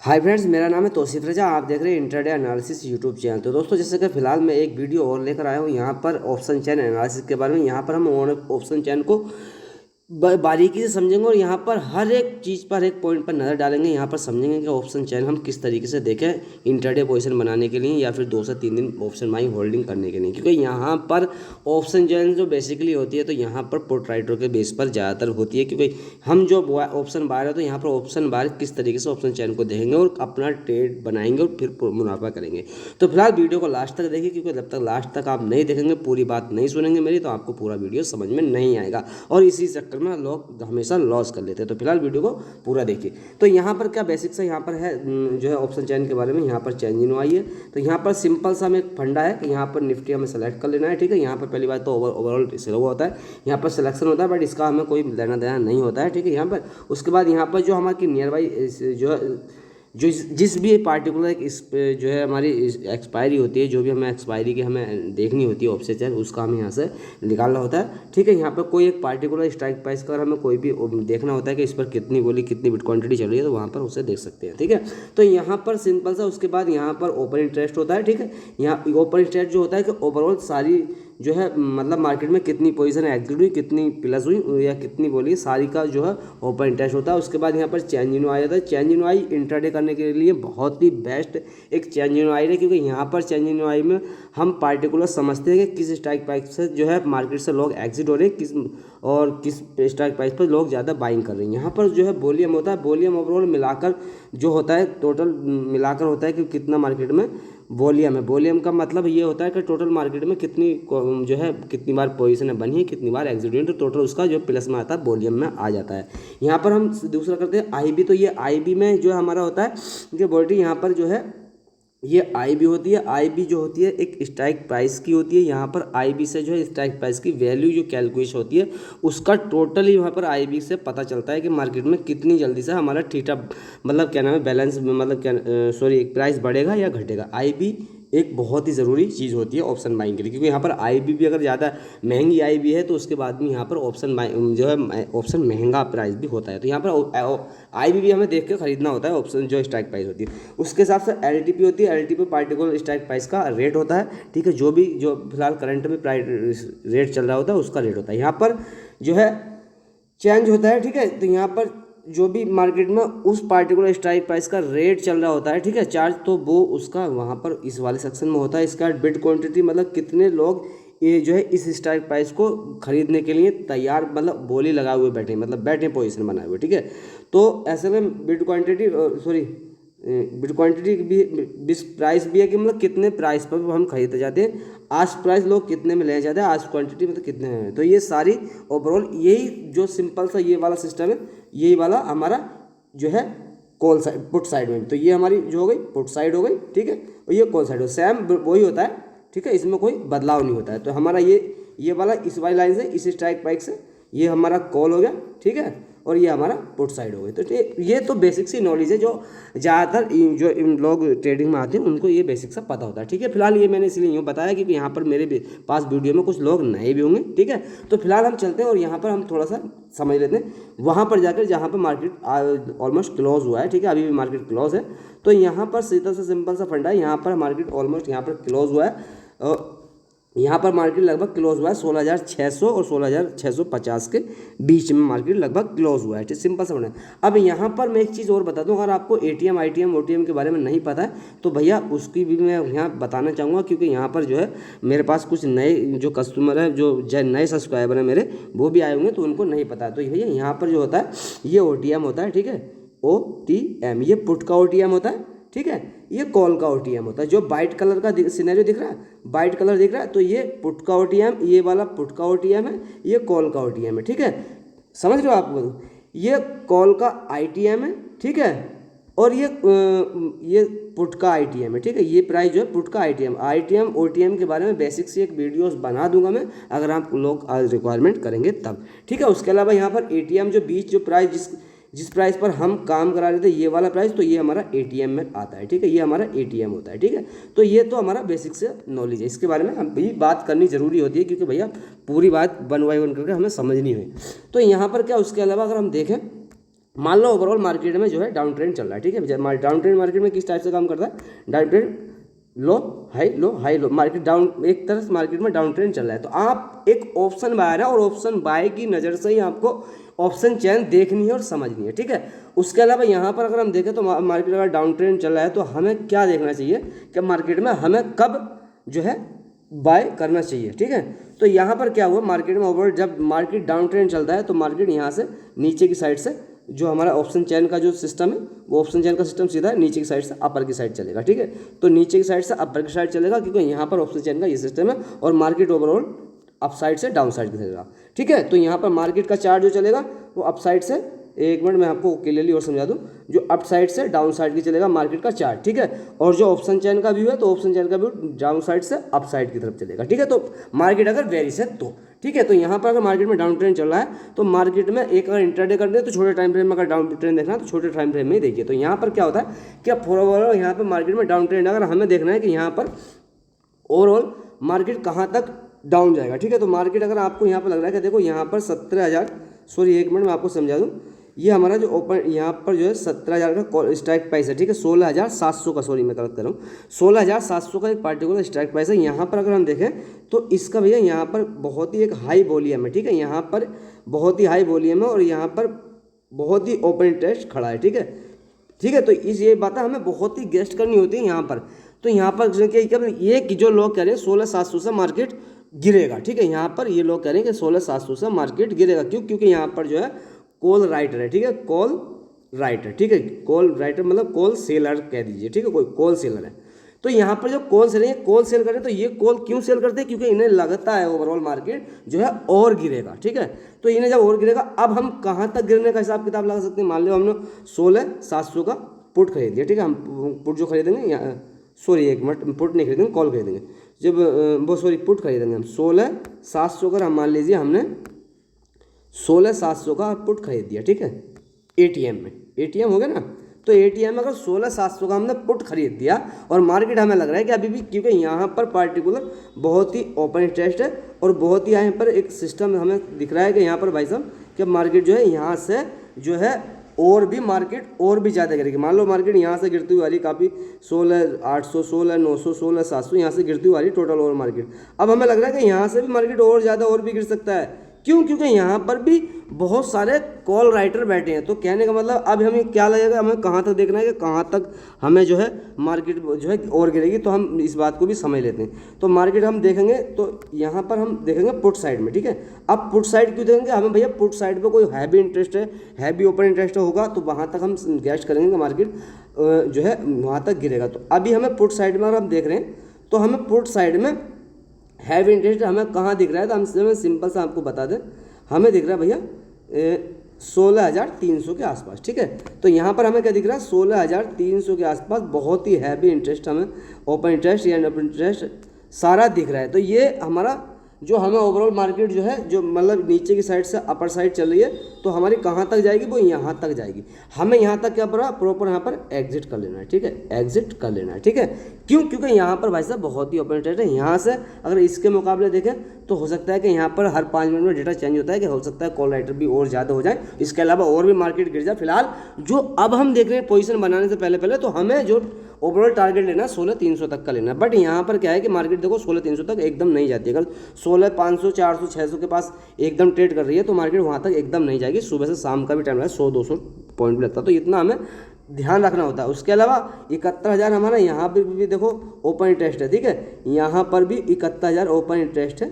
Hi friends, मेरा नाम है तौसीफ रजा। आप देख रहे हैं इंट्राडे एनालिसिस यूट्यूब चैनल। तो दोस्तों, जैसे कि फिलहाल मैं एक वीडियो और लेकर आया हूँ यहाँ पर ऑप्शन चेन एनालिसिस के बारे में। यहाँ पर हम ऑप्शन चेन को बारीकी से समझेंगे और यहाँ पर हर एक चीज़ पर, एक पॉइंट पर नज़र डालेंगे। यहाँ पर समझेंगे कि ऑप्शन चेन हम किस तरीके से देखें इंट्राडे पोजीशन बनाने के लिए या फिर 2 से 3 दिन ऑप्शन बाइंग होल्डिंग करने के लिए। क्योंकि यहाँ पर ऑप्शन चेन जो बेसिकली होती है तो यहाँ पर पुट राइटर के बेस पर ज़्यादातर होती है। क्योंकि हम जो ऑप्शन बायर है तो यहाँ पर ऑप्शन बायर किस तरीके से ऑप्शन चेन को देखेंगे और अपना ट्रेड बनाएंगे और फिर मुनाफा करेंगे। तो फिलहाल वीडियो को लास्ट तक देखिए, क्योंकि जब तक लास्ट तक आप नहीं देखेंगे, पूरी बात नहीं सुनेंगे मेरी, तो आपको पूरा वीडियो समझ में नहीं आएगा और इसी चक्कर में लोग हमेशा लॉस कर लेते हैं। तो फिलहाल वीडियो को पूरा देखिए। तो यहाँ पर क्या बेसिक सा यहाँ पर है जो है ऑप्शन चेन के बारे में। यहाँ पर चेंज इन आई है, तो यहाँ पर सिंपल सा हमें एक फंडा है कि यहाँ पर निफ्टी हमें सेलेक्ट कर लेना है। ठीक है, यहाँ पर पहली बात तो ओवरऑल स्लो होता है, यहाँ पर सिलेक्शन होता है, बट इसका हमें कोई लेना देना नहीं होता है। ठीक है, यहाँ पर उसके बाद यहाँ पर जो हमारी नियर बाई जो जिस भी पार्टिकुलर जो है हमारी एक्सपायरी होती है, जो भी हमें एक्सपायरी की हमें देखनी होती है ऑप्शन चेन, उसका हमें यहाँ से निकालना होता है। ठीक है, यहाँ पर कोई एक पार्टिकुलर स्ट्राइक प्राइस का हमें कोई भी देखना होता है कि इस पर कितनी गोली कितनी बिट क्वांटिटी चल रही है, तो वहाँ पर उसे देख सकते हैं। ठीक है, तो यहाँ पर सिंपल सा उसके बाद यहाँ पर ओपन इंटरेस्ट होता है। ठीक है, यहाँ ओपन इंटरेस्ट जो होता है कि ओवरऑल सारी जो है मतलब मार्केट में कितनी पोजीशन एग्जिट हुई, कितनी प्लस हुई या कितनी बोली, सारी का जो है ओपन इंटरेस्ट होता है। उसके बाद यहाँ पर चेंज इन आई आता है। चेंज इन आई इंट्राडे करने के लिए बहुत ही बेस्ट एक चेंज इन आई है, क्योंकि यहाँ पर चेंज इन आई में हम पार्टिकुलर समझते हैं कि किस स्ट्राइक प्राइस से जो है मार्केट से लोग एग्जिट हो रहे हैं, किस स्ट्राइक प्राइस पर लोग ज़्यादा बाइंग कर रहे हैं। यहाँ पर जो है वॉल्यूम होता है, वॉल्यूम ओवरऑल मिलाकर जो होता है, टोटल मिलाकर होता है कि कितना मार्केट में वॉल्यूम है। वॉल्यूम का मतलब ये होता है कि टोटल मार्केट में कितनी जो है कितनी बार पोजीशन बनी है, कितनी बार एग्जिट हुई है, तो टोटल उसका जो प्लस में आता है वॉल्यूम में आ जाता है। यहाँ पर हम दूसरा करते हैं आईबी। तो ये आईबी में जो हमारा होता है कि वोल्टी यहाँ पर जो है ये आईबी होती है। आईबी जो होती है एक स्ट्राइक प्राइस की होती है। यहाँ पर आईबी से जो है स्ट्राइक प्राइस की वैल्यू जो कैलकुलेशन होती है उसका टोटल ही वहाँ पर आईबी से पता चलता है कि मार्केट में कितनी जल्दी से हमारा थीटा मतलब क्या नाम है बैलेंस मतलब क्या प्राइस बढ़ेगा या घटेगा। आईबी एक बहुत ही ज़रूरी चीज़ होती है ऑप्शन बाइंग के लिए, क्योंकि यहाँ पर आईबी भी अगर ज़्यादा महंगी आईबी है तो उसके बाद में यहाँ पर ऑप्शन जो है ऑप्शन महंगा प्राइस भी होता है। तो यहाँ पर आईबी भी हमें देख के खरीदना होता है ऑप्शन जो स्ट्राइक प्राइस होती है। उसके हिसाब से एलटीपी होती है। एलटीपी पार्टिकुलर स्ट्राइक प्राइस का रेट होता है। ठीक है, जो फिलहाल करंट में प्राइस रेट चल रहा होता है उसका रेट होता है। यहाँ पर जो है चेंज होता है। ठीक है, तो यहाँ पर जो भी मार्केट में उस पार्टिकुलर स्ट्राइक प्राइस का रेट चल रहा होता है, ठीक है, चार्ज, तो वो उसका वहाँ पर इस वाले सेक्शन में होता है। इसका बिड क्वांटिटी मतलब कितने लोग ये जो है इस स्ट्राइक प्राइस को खरीदने के लिए तैयार मतलब बोली लगाए हुए बैठे, मतलब बैठे पोजीशन बनाए हुए। ठीक है, तो ऐसे में बिड क्वांटिटी बिड क्वांटिटी भी प्राइस भी है कि मतलब कितने प्राइस पर हम खरीदते जाते हैं, आज प्राइस लोग कितने में ले जाते हैं, आज क्वांटिटी मतलब कितने में। तो ये सारी ओवरऑल यही जो सिंपल सा ये वाला सिस्टम है, यही वाला हमारा जो है कॉल साइड पुट साइड में। तो ये हमारी जो हो गई पुट साइड हो गई। ठीक है, और ये कॉल साइड हो, सेम वही होता है। ठीक है, इसमें कोई बदलाव नहीं होता है। तो हमारा ये वाला इस वाली लाइन से इस स्ट्राइक प्राइस से ये हमारा कॉल हो गया। ठीक है, और ये हमारा पुट साइड हो गई। तो ये तो बेसिक सी नॉलेज है जो ज़्यादातर जो इन लोग ट्रेडिंग में आते हैं उनको ये बेसिक सा पता होता है। ठीक है, फिलहाल ये मैंने इसलिए यूँ बताया क्योंकि यहाँ पर मेरे पास वीडियो में कुछ लोग नए भी होंगे। ठीक है, तो फिलहाल हम चलते हैं और यहाँ पर हम थोड़ा सा समझ लेते हैं वहाँ पर जाकर जहाँ पर मार्केट ऑलमोस्ट क्लोज हुआ है। ठीक है, अभी भी मार्केट क्लोज है। तो यहाँ पर सीधा सा सिंपल सा फंडा है, यहाँ पर मार्केट ऑलमोस्ट यहाँ पर क्लोज हुआ है। यहाँ पर मार्केट लगभग क्लोज हुआ है 16,600 और 16,650 के बीच में मार्केट लगभग क्लोज हुआ है। ठीक, सिंपल सा बना। अब यहाँ पर मैं एक चीज़ और बता दूँ, अगर आपको एटीएम आईटीएम ओटीएम के बारे में नहीं पता है तो भैया उसकी भी मैं यहाँ बताना चाहूँगा, क्योंकि यहाँ पर जो है मेरे पास कुछ नए जो कस्टमर है, जो नए सब्सक्राइबर हैं मेरे, वो भी आए होंगे तो उनको नहीं पता है। तो भैया यहाँ पर जो होता है ये ओटीएम होता है। ठीक है, OTM ये पुट का OTM होता है। ठीक है, ये कॉल का OTM होता है। जो वाइट कलर का सिनेरियो दिख रहा है, वाइट कलर दिख रहा है, तो ये पुट का OTM, ये वाला पुट का OTM है, ये कॉल का OTM है। ठीक है, समझ रहे हो आप? ये कॉल का ITM है। ठीक है, और ये पुट का ITM है। ठीक है, ये प्राइस जो है पुट का ITM OTM के बारे में बेसिक सी एक वीडियोस बना दूंगा मैं, अगर आप लोग रिक्वायरमेंट करेंगे तब। ठीक है, उसके अलावा यहाँ पर ATM जो बीच जो प्राइस जिस प्राइस पर हम काम करा रहे थे ये वाला प्राइस, तो ये हमारा ATM में आता है। ठीक है, ये हमारा ATM होता है। ठीक है, तो ये तो हमारा बेसिक से नॉलेज है, इसके बारे में हम भी बात करनी जरूरी होती है, क्योंकि भैया पूरी बात वन बाय वन करके हमें समझनी है। तो यहाँ पर क्या उसके अलावा अगर हम देखें मान लो ओवरऑल मार्केट में जो है डाउन ट्रेंड चल रहा है, ठीक है। डाउन ट्रेंड मार्केट में किस टाइप से काम करता है, डाउन ट्रेंड लो हाई लो, मार्केट डाउन, एक तरह से मार्केट में डाउन ट्रेंड चल रहा है, तो आप एक ऑप्शन बायर है और ऑप्शन बाय की नज़र से ही आपको ऑप्शन चैन देखनी है और समझनी है, ठीक है। उसके अलावा यहाँ पर अगर हम देखें तो मार्केट अगर डाउन ट्रेंड चल रहा है तो हमें क्या देखना चाहिए कि मार्केट में हमें कब जो है बाय करना चाहिए, ठीक है। तो यहाँ पर क्या हुआ, मार्केट में ओवरऑल जब मार्केट डाउन ट्रेंड चलता है तो मार्केट यहाँ से नीचे की साइड से जो हमारा ऑप्शन चैन का जो सिस्टम है वो ऑप्शन चैन का सिस्टम सीधा नीचे की साइड से अपर की साइड चलेगा, ठीक है। तो नीचे की साइड से अपर की साइड चलेगा क्योंकि यहाँ पर ऑप्शन चैन का ये सिस्टम है और मार्केट ओवरऑल अप साइड से डाउन साइड की चलेगा, ठीक है। तो यहाँ पर मार्केट का चार्ट जो चलेगा वो अप साइड से, एक मिनट मैं आपको क्लियरली और समझा दूं, जो अप साइड से डाउन साइड की चलेगा मार्केट का चार्ट, ठीक है। और जो ऑप्शन चैन का व्यू है तो ऑप्शन चैन का व्यू डाउन साइड से अप साइड की तरफ चलेगा, ठीक है। तो मार्केट अगर वेरिस है तो, ठीक है। तो यहाँ पर अगर मार्केट में डाउन ट्रेंड चल रहा है तो मार्केट में एक अगर इंट्राडे करते हैं तो छोटे टाइम फ्रेम में अगर डाउन ट्रेंड देखना है तो छोटे टाइम फ्रेम में ही देखिए। तो यहाँ पर क्या होता है कि ओवरऑल यहाँ पर मार्केट में डाउन ट्रेंड अगर हमें देखना है कि यहाँ पर ओवरऑल मार्केट कहाँ तक डाउन जाएगा, ठीक है। तो मार्केट अगर आपको यहाँ पर लग रहा है कि देखो यहाँ पर 17,000, सॉरी एक मिनट मैं आपको समझा दूँ, ये हमारा जो ओपन यहाँ पर जो है 17,000 का स्ट्राइक प्राइस है, ठीक है। 16,700 का, सॉरी मैं गलत कर रहा हूँ, 16,700 का एक पार्टिकुलर स्ट्राइक प्राइस है। यहाँ पर अगर हम देखें तो इसका भैया यहाँ पर बहुत ही एक हाई वॉल्यूम है, ठीक है। यहाँ पर बहुत ही हाई वॉल्यूम है और यहाँ पर बहुत ही ओपन इंटरेस्ट खड़ा है, ठीक है, ठीक है। तो इस ये बातें हमें बहुत ही गेस्ट करनी होती है यहाँ पर। तो यहाँ पर क्या ये कि जो लोग कह रहे हैं 16,700 से मार्केट गिरेगा, ठीक है। यहाँ पर ये लोग कह रहे हैं कि 16,700 से मार्केट गिरेगा, क्यों, क्योंकि यहाँ पर जो है कॉल राइटर है, ठीक है, कॉल राइटर, ठीक है। कॉल राइटर मतलब कॉल सेलर कह दीजिए, ठीक है, कोई कॉल सेलर है। तो यहाँ पर जो कॉल सेलर है, कॉल सेल करें तो ये कॉल क्यों सेल करते हैं, क्योंकि इन्हें लगता है ओवरऑल मार्केट जो है और गिरेगा, ठीक है। तो इन्हें जब और गिरेगा, अब हम कहाँ तक गिरने का हिसाब किताब लगा सकते हैं। मान लो हमने 16,700 का पुट खरीद लिया, ठीक है। हम पुट जो खरीदेंगे, सॉरी एक मिनट, पुट नहीं खरीदेंगे, कॉल खरीदेंगे, जब वो सॉरी पुट खरीदेंगे हम 16,700 का, हम मान लीजिए हमने 16,700 का पुट खरीद दिया, ठीक है। एटीएम में, एटीएम हो गया ना, तो एटीएम में अगर 16,700 का हमने पुट खरीद दिया और मार्केट हमें लग रहा है कि अभी भी, क्योंकि यहाँ पर पार्टिकुलर बहुत ही ओपन इंटरेस्ट है और बहुत ही यहाँ पर एक सिस्टम हमें दिख रहा है कि यहाँ पर भाई साहब कि मार्केट जो है यहाँ से जो है और भी मार्केट और भी ज़्यादा गिरेगी। मान लो मार्केट यहाँ से गिरती हुई आ रही काफ़ी 16,800, 16,900, 16,700 यहाँ से गिरती हुई आ रही टोटल ओवर मार्केट। अब हमें लग रहा है कि यहाँ से भी मार्केट और ज़्यादा और भी गिर सकता है, क्यों, क्योंकि यहाँ पर भी बहुत सारे कॉल राइटर बैठे हैं। तो कहने का मतलब अब हमें क्या लगेगा, हमें कहाँ तक देखना है कि कहाँ तक हमें जो है मार्केट जो है और गिरेगी, तो हम इस बात को भी समझ लेते हैं। तो मार्केट हम देखेंगे तो यहाँ पर हम देखेंगे पुट साइड में, ठीक है। अब पुट साइड क्यों देखेंगे, हमें भैया पुट साइड पर कोई हैवी इंटरेस्ट है, हैवी ओपन इंटरेस्ट होगा तो वहाँ तक हम गेस्ट करेंगे कि मार्केट जो है वहाँ तक गिरेगा। तो अभी हमें पुट साइड में अगर हम देख रहे हैं तो हमें पुट साइड में हैवी इंटरेस्ट हमें कहाँ दिख रहा है, तो हम सिंपल सा आपको बता दें, हमें दिख रहा है भैया 16,300 के आसपास, ठीक है। तो यहाँ पर हमें क्या दिख रहा है, 16,300 के आसपास बहुत ही हैवी इंटरेस्ट, हमें ओपन इंटरेस्ट या ओपन इंटरेस्ट सारा दिख रहा है। तो ये हमारा जो हमें ओवरऑल मार्केट जो है जो मतलब नीचे की साइड से अपर साइड चल रही है, तो हमारी कहाँ तक जाएगी, वो यहाँ तक जाएगी। हमें यहाँ तक क्या पड़ा, प्रॉपर यहाँ पर एग्जिट कर लेना है, ठीक है, एग्जिट कर लेना है, ठीक है। क्यों, क्योंकि यहाँ पर भाई साहब बहुत ही ओपन इंटरेस्ट है। यहाँ से अगर इसके मुकाबले देखें तो हो सकता है कि यहाँ पर हर 5 मिनट में डेटा चेंज होता है कि हो सकता है कॉल राइटर भी और ज़्यादा हो जाए, इसके अलावा और भी मार्केट गिर जाए। फिलहाल जो अब हम देख रहे हैं पोजीशन बनाने से पहले तो हमें जो ओवरऑल टारगेट लेना है 16,300 तक का लेना है। बट यहाँ पर क्या है कि मार्केट देखो 16,300 तक एकदम नहीं जाती है। अगर 16,500, 400, 600 के पास एकदम ट्रेड कर रही है तो मार्केट वहाँ तक एकदम नहीं जाएगी। सुबह से शाम का भी टाइम लगता है, 100-200 पॉइंट भी लगता है, तो इतना हमें ध्यान रखना होता है। उसके अलावा 71,000 हमारा यहाँ पर भी देखो ओपन इंटरेस्ट है, ठीक है। यहाँ पर भी 71,000 ओपन इंटरेस्ट है,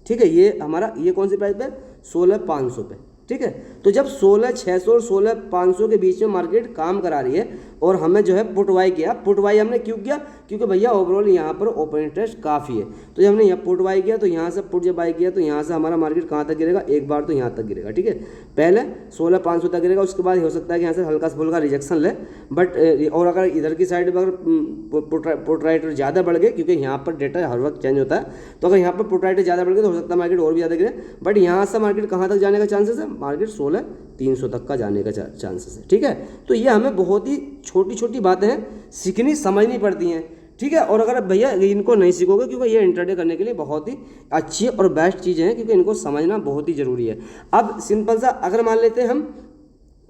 ठीक है। ये हमारा ये कौन सी प्राइस पे, 16,500 पे, ठीक है। तो जब 16,600 और 16,500 के बीच में मार्केट काम करा रही है और हमें जो है पुट वाई किया, पुट वाई हमने क्यों किया, क्योंकि भैया ओवरऑल यहाँ पर ओपन इंटरेस्ट काफ़ी है। तो जब हमने यहाँ पुट वाई किया तो यहाँ से पुट जब बाई किया तो यहाँ से हमारा मार्केट कहाँ तक गिरेगा, एक बार तो यहाँ तक गिरेगा, ठीक है। पहले 16,500 तक गिरेगा, उसके बाद हो सकता है कि यहाँ से हल्का सा फुल्का रिजेक्शन ले, बट और अगर इधर की साइड पर अगर पुट राइटर ज़्यादा बढ़ गए, क्योंकि यहाँ पर डेटा हर वक्त चेंज होता है, तो अगर यहाँ पर पुट राइटर ज़्यादा बढ़ गए तो हो सकता है मार्केट और भी ज़्यादा गिरे। बट यहाँ से मार्केट कहाँ तक जाने का चांसेस है, मार्केट 16,300 तक का जाने का चांसेस है, ठीक है। तो ये हमें बहुत ही छोटी छोटी बातें हैं, सीखनी समझनी पड़ती हैं, ठीक है। और अगर भैया इनको नहीं सीखोगे, क्योंकि ये इंट्राडे करने के लिए बहुत ही अच्छी और बेस्ट चीज़ें हैं, क्योंकि इनको समझना बहुत ही ज़रूरी है। अब सिंपल सा अगर मान लेते हैं हम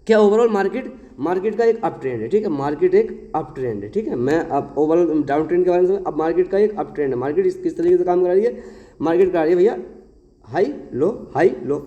क्या ओवरऑल मार्केट का एक अप ट्रेंड है, ठीक है, मार्केट एक अप ट्रेंड है, ठीक है। मैं अब ओवरऑल डाउन ट्रेंड के बारे में, अब मार्केट का एक अप ट्रेंड है। मार्केट किस तरीके से काम कर रही है, मार्केट कर रही है भैया हाई लो,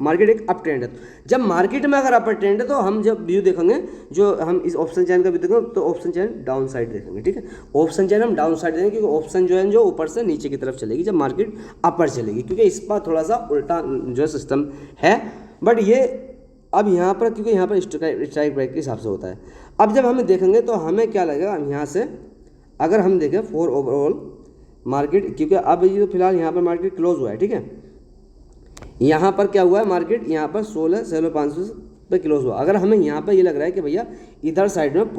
मार्केट एक अप ट्रेंड है। जब मार्केट में अगर अपर ट्रेंड है तो हम जब व्यू देखेंगे, जो हम इस ऑप्शन चैन का व्यू देखेंगे तो ऑप्शन चैन डाउन साइड देखेंगे, ठीक है। ऑप्शन चैन हम डाउन साइड देखेंगे क्योंकि ऑप्शन जो है जो ऊपर से नीचे की तरफ चलेगी जब मार्केट अपर चलेगी, क्योंकि इस पर थोड़ा सा उल्टा जो सिस्टम है। बट ये अब यहाँ पर क्योंकि यहाँ पर स्ट्राइक प्राइस के हिसाब से होता है। अब जब हमें देखेंगे तो हमें क्या लगेगा, यहाँ से अगर हम देखें फॉर ओवरऑल मार्केट, क्योंकि अब ये तो फिलहाल यहाँ पर मार्केट क्लोज हुआ है, ठीक है। यहाँ पर क्या हुआ है, मार्केट यहाँ पर 16,500 पे क्लोज हुआ। अगर हमें यहाँ पर ये लग रहा है कि भैया इधर साइड में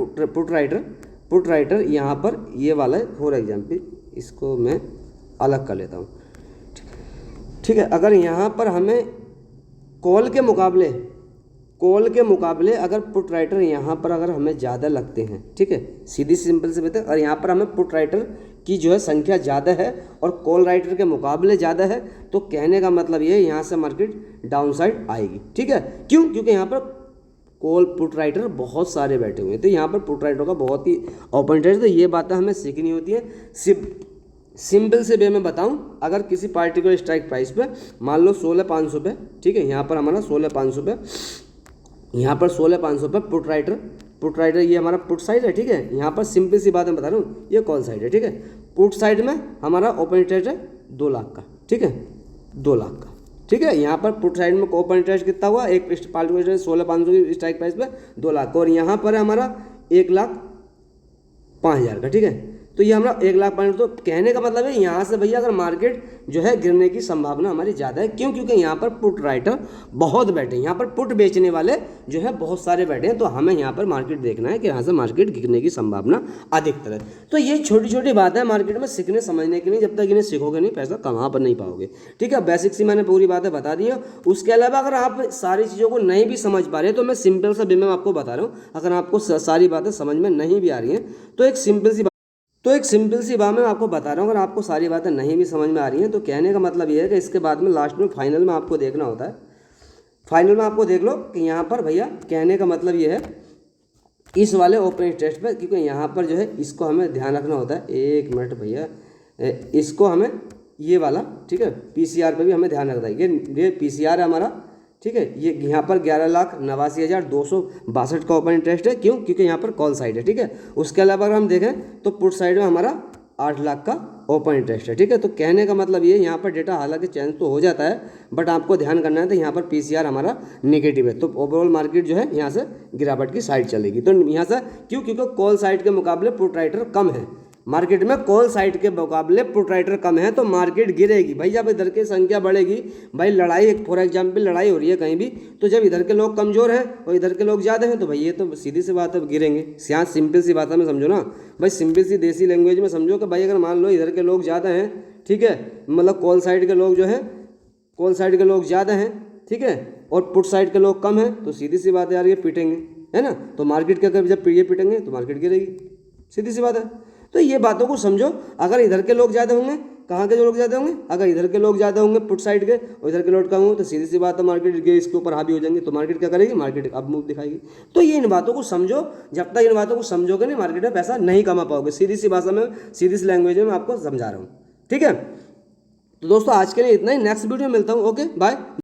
पुट राइटर यहाँ पर ये वाला है, फॉर एग्जाम्पल इसको मैं अलग कर लेता हूँ, ठीक है। अगर यहाँ पर हमें कॉल के मुकाबले अगर पुट राइटर यहाँ पर अगर हमें ज़्यादा लगते हैं, ठीक है, सीधी सिंपल से बताए, और यहाँ पर हमें पुट राइटर की जो है संख्या ज़्यादा है और कॉल राइटर के मुकाबले ज़्यादा है, तो कहने का मतलब ये है यहाँ से मार्केट डाउन साइड आएगी, ठीक है। क्यों, क्योंकि यहाँ पर कॉल पुट राइटर बहुत सारे बैठे हुए हैं, तो यहाँ पर पुट राइटर का बहुत ही ओपन इंटरेस्ट। तो ये बातें हमें सीखनी होती है। सिंपल से वे में बताऊं, अगर किसी पार्टिकुलर स्ट्राइक प्राइस पे मान लो 16,500 पे, ठीक है, यहाँ पर हमारा 16,500 पे, यहाँ पर 16,500 पे पुट राइटर ये हमारा पुट साइड है, ठीक है। यहाँ पर सिंपल सी बात मैं बता रहा हूँ, ये कॉल साइड है, ठीक है। पुट साइड में हमारा ओपन इंटरेस्ट है 2 लाख का, ठीक है, 2 लाख का, ठीक है। यहाँ पर पुट साइड में ओपन इंटरेस्ट कितना हुआ, एक पार्टिकुलर 16,500 की स्ट्राइक प्राइस पे 2 लाख, और यहाँ पर है हमारा 1,05,000 का, ठीक है। तो ये हमारा 1,05,000, तो कहने का मतलब है यहाँ से भैया अगर मार्केट जो है गिरने की संभावना हमारी ज़्यादा है। क्यों, क्योंकि यहाँ पर पुट राइटर बहुत बैठे हैं, यहाँ पर पुट बेचने वाले जो है बहुत सारे बैठे हैं। तो हमें यहाँ पर मार्केट देखना है कि यहाँ से मार्केट गिरने की संभावना अधिकतर है। तो ये छोटी छोटी बातें मार्केट में सीखने समझने के लिए, जब तक इन्हें सीखोगे नहीं पैसा कमा पर नहीं पाओगे, ठीक है। बेसिक सी मैंने पूरी बातें बता दी है। उसके अलावा अगर आप सारी चीज़ों को नहीं भी समझ पा रहे तो मैं सिंपल सा भी मैं आपको बता रहा हूँ, अगर आपको सारी बातें समझ में नहीं भी आ रही हैं तो एक सिंपल सी बात मैं आपको बता रहा हूँ। अगर आपको सारी बातें नहीं भी समझ में आ रही हैं तो कहने का मतलब ये है कि इसके बाद में लास्ट में फाइनल में आपको देखना होता है। फाइनल में आपको देख लो कि यहाँ पर भैया कहने का मतलब ये है इस वाले ओपन इंटरेस्ट पे, क्योंकि यहाँ पर जो है इसको हमें ध्यान रखना होता है। 1 मिनट भैया, इसको हमें ये वाला, ठीक है, PCR पे भी हमें ध्यान रखना है। ये PCR है हमारा, ठीक है। ये यहाँ पर 11,89,262 का ओपन इंटरेस्ट है। क्यों, क्योंकि यहाँ पर कॉल साइड है, ठीक है। उसके अलावा अगर हम देखें तो पुट साइड में हमारा 8 लाख का ओपन इंटरेस्ट है, ठीक है। तो कहने का मतलब ये यहाँ पर डेटा हालांकि चेंज तो हो जाता है, बट आपको ध्यान करना है तो यहाँ पर PCR हमारा नेगेटिव है। तो ओवरऑल मार्केट जो है यहाँ से गिरावट की साइड चलेगी। तो यहाँ से क्यों, क्योंकि कॉल साइड के मुकाबले पुट राइटर कम है मार्केट में, कॉल साइड के मुकाबले पुट राइटर कम है, तो मार्केट गिरेगी भाई। जब इधर की संख्या बढ़ेगी भाई, लड़ाई फॉर एग्जांपल लड़ाई हो रही है कहीं भी, तो जब इधर के लोग कमज़ोर हैं और इधर के लोग ज़्यादा हैं तो भाई ये तो सीधी सी बात है गिरेंगे। यहाँ सिंपल सी बात में समझो ना भाई, सिंपल सी देसी लैंग्वेज में समझो कि भाई अगर मान लो इधर के लोग ज़्यादा हैं, ठीक है, मतलब कॉल साइड के लोग जो है कॉल साइड के लोग ज़्यादा हैं, ठीक है, और पुट साइड के लोग कम हैं, तो सीधी सी बात है यार ये पिटेंगे, है ना। तो मार्केट क्या कर, जब ये पिटेंगे तो मार्केट गिरेगी, सीधी सी बात है। तो ये बातों को समझो। अगर इधर के लोग ज़्यादा होंगे, कहाँ के जो लोग ज़्यादा होंगे, अगर इधर के लोग ज़्यादा होंगे पुट साइड के और इधर के लोग कम होंगे, तो सीधी सी बात है मार्केट इसके ऊपर हावी हो जाएंगे, तो मार्केट क्या करेगी, मार्केट अब मूव दिखाएगी। तो ये इन बातों को समझो। जब तक इन बातों को समझोगे नहीं, मार्केट में पैसा नहीं कमा पाओगे। सीधी सी भाषा में, सीधी सी लैंग्वेज में मैं आपको समझा रहा हूँ, ठीक है। तो दोस्तों आज के लिए इतना ही, नेक्स्ट वीडियो में मिलता हूँ। Okay bye.